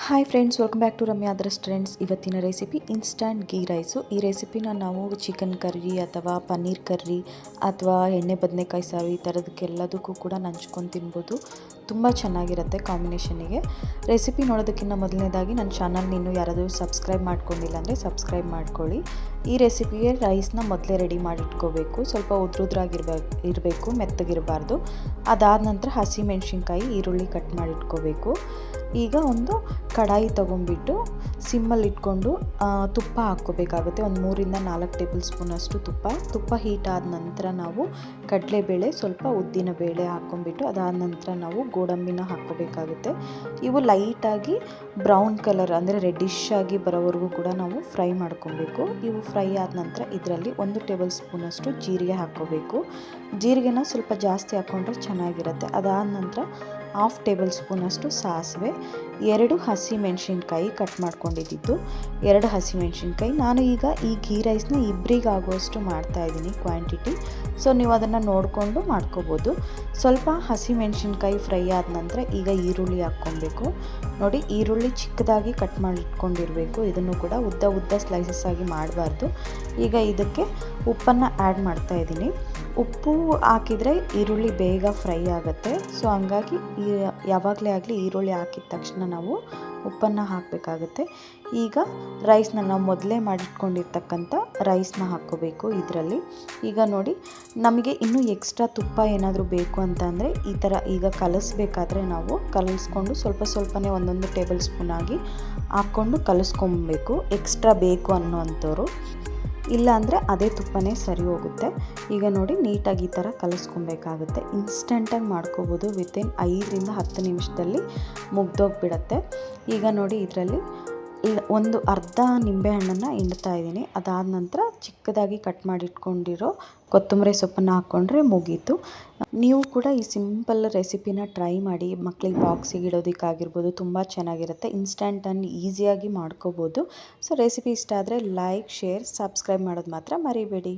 Hi friends, welcome back to ರಮ್ಯಾದ restaurants. ಇವತ್ತಿನ recipe instant ghee rice. ಈ ರೆಸಿಪಿನ ನಾವು ಚಿಕನ್ ಕರ್ರಿ ಅಥವಾ ಪನ್ನೀರ್ ಕರ್ರಿ ಅಥವಾ ಎಣ್ಣೆ ಬದನೆಕಾಯಿ ಸಾರು ಈ ಥರದಕ್ಕೆಲ್ಲದಕ್ಕೂ ಕೂಡ ನಂಚ್ಕೊಂಡು ತಿನ್ಬೋದು. ತುಂಬ ಚೆನ್ನಾಗಿರುತ್ತೆ ಕಾಂಬಿನೇಷನಿಗೆ. ರೆಸಿಪಿ ನೋಡೋದಕ್ಕಿಂತ ಮೊದಲನೇದಾಗಿ ನನ್ನ ಚಾನಲ್ನ ಇನ್ನೂ ಯಾರಾದರೂ ಸಬ್ಸ್ಕ್ರೈಬ್ ಮಾಡ್ಕೊಂಡಿಲ್ಲ ಅಂದರೆ ಸಬ್ಸ್ಕ್ರೈಬ್ ಮಾಡ್ಕೊಳ್ಳಿ. ಈ ರೆಸಿಪಿಗೆ ರೈಸ್ನ ಮೊದಲೇ ರೆಡಿ ಮಾಡಿಟ್ಕೋಬೇಕು. ಸ್ವಲ್ಪ ಇರಬೇಕು, ಮೆತ್ತಗಿರಬಾರ್ದು. ಅದಾದ ನಂತರ ಹಸಿಮೆಣ್ಸಿನ್ಕಾಯಿ, ಈರುಳ್ಳಿ ಕಟ್ ಮಾಡಿಟ್ಕೋಬೇಕು. ಈಗ ಒಂದು ಕಡಾಯಿ ತೊಗೊಂಡ್ಬಿಟ್ಟು ಸಿಮ್ಮಲ್ಲಿ ಇಟ್ಕೊಂಡು ತುಪ್ಪ ಹಾಕ್ಕೋಬೇಕಾಗುತ್ತೆ. ಒಂದು 3-4 ಟೇಬಲ್ ಸ್ಪೂನಷ್ಟು ತುಪ್ಪ ಹೀಟ್ ಆದ ನಂತರ ನಾವು ಕಡಲೆಬೇಳೆ, ಸ್ವಲ್ಪ ಉದ್ದಿನ ಬೇಳೆ ಹಾಕ್ಕೊಂಡ್ಬಿಟ್ಟು ಅದಾದ ನಂತರ ನಾವು ಗೋಡಂಬಿನ ಹಾಕ್ಕೋಬೇಕಾಗುತ್ತೆ. ಇವು ಲೈಟಾಗಿ ಬ್ರೌನ್ ಕಲರ್ ಅಂದರೆ ರೆಡ್ಡಿಶ್ ಆಗಿ ಬರೋವರೆಗೂ ಕೂಡ ನಾವು ಫ್ರೈ ಮಾಡ್ಕೊಬೇಕು. ಇವು ಫ್ರೈ ಆದ ನಂತರ ಇದರಲ್ಲಿ 1 ಟೇಬಲ್ ಸ್ಪೂನಷ್ಟು ಜೀರಿಗೆ ಹಾಕ್ಕೋಬೇಕು. ಜೀರಿಗೆನ ಸ್ವಲ್ಪ ಜಾಸ್ತಿ ಹಾಕ್ಕೊಂಡ್ರೆ ಚೆನ್ನಾಗಿರುತ್ತೆ. ಅದಾದ ನಂತರ 1/2 ಟೇಬಲ್ ಸ್ಪೂನಷ್ಟು ಸಾಸಿವೆ, 2 ಹಸಿಮೆಣ್ಸಿನ್ಕಾಯಿ ಕಟ್ ಮಾಡ್ಕೊಂಡಿದ್ದು, 2 ಹಸಿಮೆಣ್ಸಿನ್ಕಾಯಿ. ನಾನು ಈಗ ಈ ಗೀ ರೈಸ್ನ ಇಬ್ಬರಿಗಾಗುವಷ್ಟು ಮಾಡ್ತಾಯಿದ್ದೀನಿ ಕ್ವಾಂಟಿಟಿ. ಸೊ ನೀವು ಅದನ್ನು ನೋಡಿಕೊಂಡು ಮಾಡ್ಕೋಬೋದು. ಸ್ವಲ್ಪ ಹಸಿಮೆಣ್ಸಿನ್ಕಾಯಿ ಫ್ರೈ ಆದ ನಂತರ ಈಗ ಈರುಳ್ಳಿ ಹಾಕ್ಕೊಬೇಕು. ನೋಡಿ, ಈರುಳ್ಳಿ ಚಿಕ್ಕದಾಗಿ ಕಟ್ ಮಾಡಿಟ್ಕೊಂಡಿರಬೇಕು. ಇದನ್ನು ಕೂಡ ಉದ್ದ ಸ್ಲೈಸಸ್ ಆಗಿ ಮಾಡಬಾರ್ದು. ಈಗ ಇದಕ್ಕೆ ಉಪ್ಪನ್ನು ಆ್ಯಡ್ ಮಾಡ್ತಾಯಿದ್ದೀನಿ. ಉಪ್ಪು ಹಾಕಿದರೆ ಈರುಳ್ಳಿ ಬೇಗ ಫ್ರೈ ಆಗುತ್ತೆ. ಸೊ ಹಂಗಾಗಿ ಯಾವಾಗಲೇ ಆಗಲಿ ಈರುಳ್ಳಿ ಹಾಕಿದ ತಕ್ಷಣ ನಾವು ಉಪ್ಪನ್ನು ಹಾಕಬೇಕಾಗುತ್ತೆ. ಈಗ ರೈಸ್ನ ನಾವು ಮೊದಲೇ ಮಾಡಿಟ್ಕೊಂಡಿರ್ತಕ್ಕಂಥ ರೈಸ್ನ ಹಾಕ್ಕೋಬೇಕು ಇದರಲ್ಲಿ. ಈಗ ನೋಡಿ, ನಮಗೆ ಇನ್ನೂ ಎಕ್ಸ್ಟ್ರಾ ತುಪ್ಪ ಏನಾದರೂ ಬೇಕು ಅಂತ ಅಂದರೆ ಈ ಥರ ಈಗ ಕಲಿಸ್ಬೇಕಾದ್ರೆ ನಾವು ಕಲಿಸ್ಕೊಂಡು ಸ್ವಲ್ಪನೇ 1 ಟೇಬಲ್ ಸ್ಪೂನ್ ಆಗಿ ಹಾಕ್ಕೊಂಡು ಕಲಿಸ್ಕೊಬೇಕು. ಎಕ್ಸ್ಟ್ರಾ ಬೇಕು ಅನ್ನೋವಂಥವ್ರು, ಇಲ್ಲ ಅಂದರೆ ಅದೇ ತುಪ್ಪನೇ ಸರಿ ಹೋಗುತ್ತೆ. ಈಗ ನೋಡಿ, ನೀಟಾಗಿ ಈ ಥರ ಕಲಿಸ್ಕೊಬೇಕಾಗುತ್ತೆ. ಇನ್ಸ್ಟೆಂಟಾಗಿ ಮಾಡ್ಕೋಬೋದು. ವಿತಿನ್ 5-10 ನಿಮಿಷದಲ್ಲಿ ಮುಗ್ದೋಗ್ಬಿಡತ್ತೆ. ಈಗ ನೋಡಿ, ಇದರಲ್ಲಿ ಒಂದು ಅರ್ಧ ನಿಂಬೆಹಣ್ಣನ್ನು ಹಿಂಡ್ತಾ ಇದ್ದೀನಿ. ಅದಾದ ನಂತರ ಚಿಕ್ಕದಾಗಿ ಕಟ್ ಮಾಡಿಟ್ಕೊಂಡಿರೋ ಕೊತ್ತಂಬರಿ ಸೊಪ್ಪನ್ನು ಹಾಕ್ಕೊಂಡ್ರೆ ಮುಗೀತು. ನೀವು ಕೂಡ ಈ ಸಿಂಪಲ್ ರೆಸಿಪಿನ ಟ್ರೈ ಮಾಡಿ. ಮಕ್ಕಳಿಗೆ ಬಾಕ್ಸಿಗೆ ಇಡೋದಕ್ಕಾಗಿರ್ಬೋದು, ತುಂಬ ಚೆನ್ನಾಗಿರುತ್ತೆ. ಇನ್ಸ್ಟಂಟನ್ನು ಈಸಿಯಾಗಿ ಮಾಡ್ಕೋಬೋದು. ಸೊ ರೆಸಿಪಿ ಇಷ್ಟ ಆದರೆ ಲೈಕ್, ಶೇರ್, ಸಬ್ಸ್ಕ್ರೈಬ್ ಮಾಡೋದು ಮಾತ್ರ ಮರಿಬೇಡಿ.